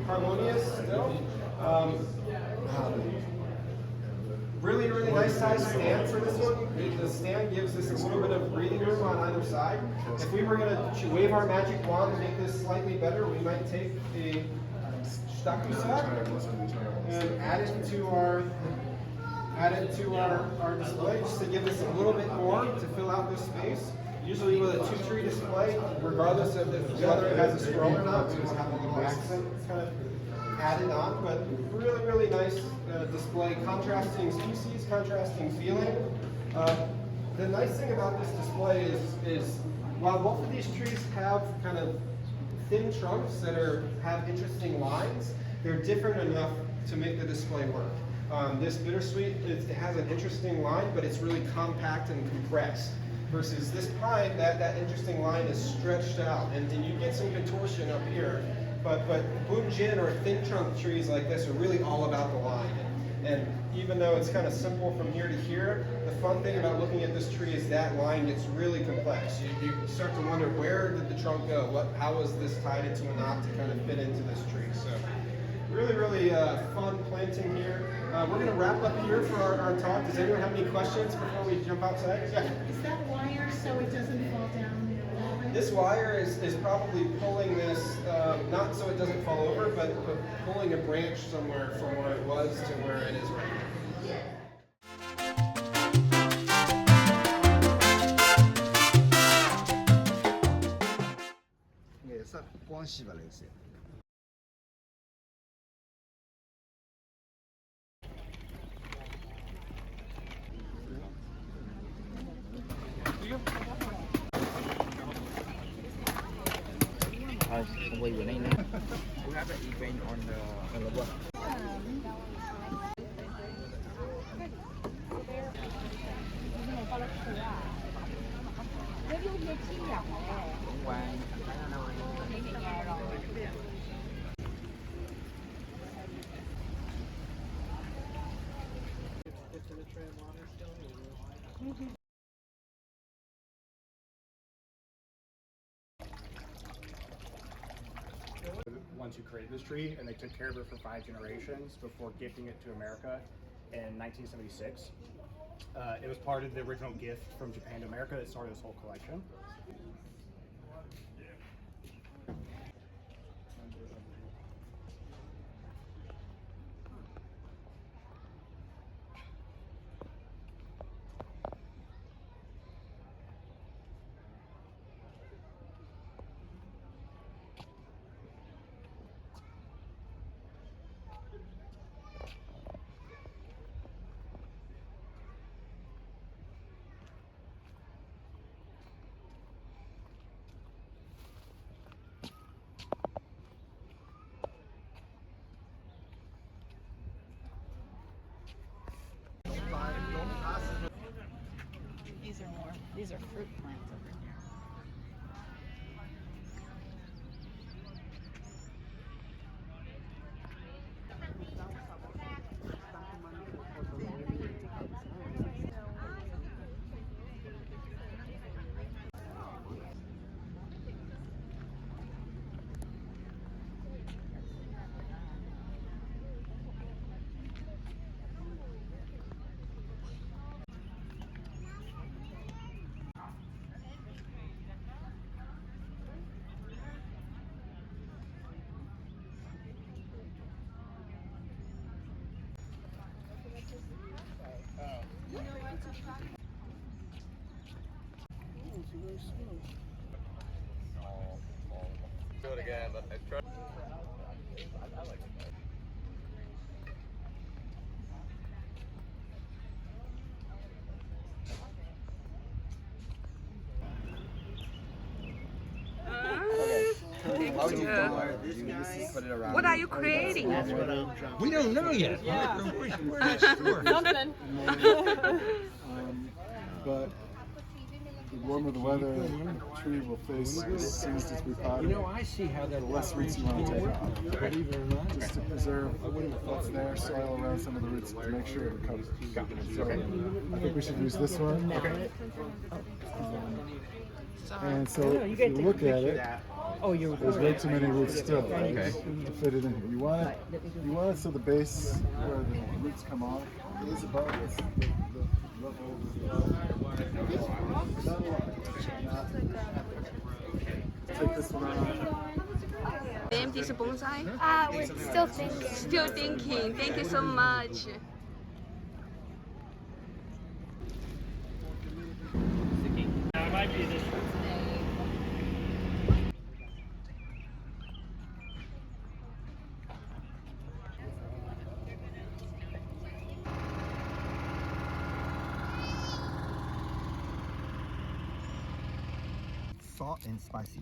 harmonious still. Really, really nice size stand for this one. The stand gives us a little bit of breathing room on either side. If we were going to wave our magic wand and make this slightly better, we might take the shakusa and add it to our display just to give us a little bit more to fill out this space. Usually with a 2-tree display, regardless of whether it has a scroll or not, we just have a little accent kind of added on, but really, really nice display, contrasting species, contrasting feeling. The nice thing about this display is while both of these trees have kind of thin trunks that have interesting lines, they're different enough to make the display work. This bittersweet, it has an interesting line, but it's really compact and compressed. Versus this pine, that interesting line is stretched out, and you get some contortion up here. But bunjin or thin trunk trees like this are really all about the line. And even though it's kind of simple from here to here, the fun thing about looking at this tree is that line gets really complex. You start to wonder, where did the trunk go? How was this tied into a knot to kind of fit into this tree? So really, really fun planting here. We're going to wrap up here for our talk. Does anyone have any questions before we jump outside? Yeah. Is that wire so it doesn't fall down? This wire is probably pulling this, not so it doesn't fall over, but pulling a branch somewhere from where it was to where it is right now. 네, Bonsai Valencia. We have an event on the what? Ones who created this tree, and they took care of it for 5 generations before gifting it to America in 1976. It was part of the original gift from Japan to America that started this whole collection. These are fruit plants over here. Do it again, but I tried. What are you creating? We don't know yet. Yeah. We're not sure. Something. But the warmer the weather, the tree will face as soon as it's repotted. You know, I see how that Less roots you want to take off. Believe it or not. Just to preserve what's there, soil around some of the roots to make sure it recovers. So I think we should use this one. And so if you look at it, Oh, you're There's way too many roots still, right? Okay. To fit it in here. You want it so the base where the roots come off is about the level of take this one out. Name this bonsai? We're still thinking. Still thinking. Thank you so much. Salt and spicy.